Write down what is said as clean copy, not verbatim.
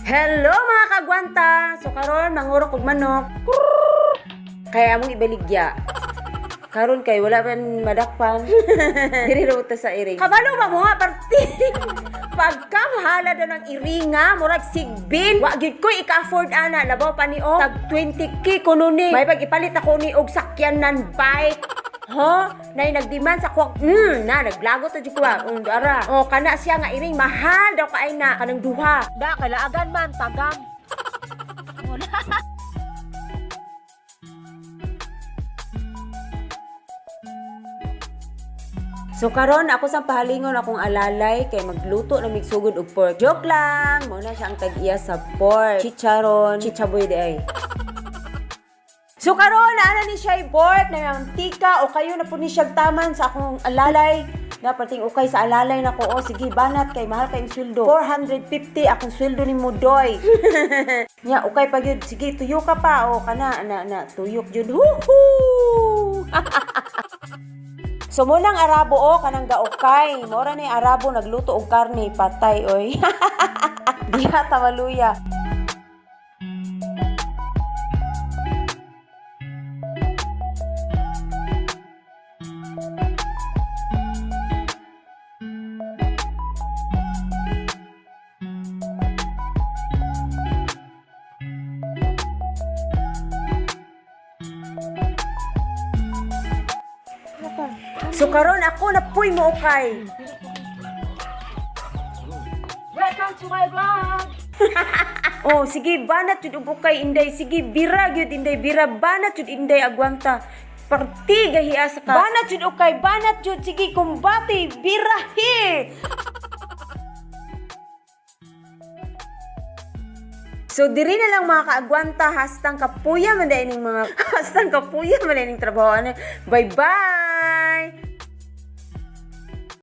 Hello mga kagwanta! So karon mangurok og manok. Kaya among ibaligya. Karon kay wala man madakpan. Diri ra sa iring. Kabalo ba mo nga party? Pagkamahala daw ng iringa, murag sigbin. Wa gyud ko ika-afford ana, labaw pa ni og tag 20k kuno ni. May pagipalit ako ni og sakyanan bike. Ho, nay nagdemand sa kwak. Naglagot ta jud ko. Ara. O kana siya nga iring mahal daw kaay na kanang duha. Da, kalaagan man, tagam. So karon ako sa pahalingon akong alalay kay magluto na migsugod og pork. Joke lang, mo na siya ang tag-iya sa pork. Chicharon, chichaboy di ay. So karon ana ni siya pork na mantika o kayo na po ni siya taman sa akong alalay. Dapating okay sa alalay nako. O sige banat kay mahal kay sweldo. 450 akong sweldo ni Mudoy. Nya okay pa gyud. Sige tuyo ka pa o kana na tuyok jud. Huhu. So munang Arabo o kanang gaokay. Mora ni Arabo nagluto og karne patay oy. Diha tawaluya. So karon ako na puy mo ukay. Welcome to my vlog! Oh, sige banat jud og ukay inday. Sige bira gyud inday, bira banat jud inday agwanta. Parti gahiya sa ka. Banat jud ukay, banat jud sige kumbati, birahi. So diri na lang mga kaagwanta, hastang kapuya man dai ning mga hastang kapuya man dai ning trabaho. Bye bye.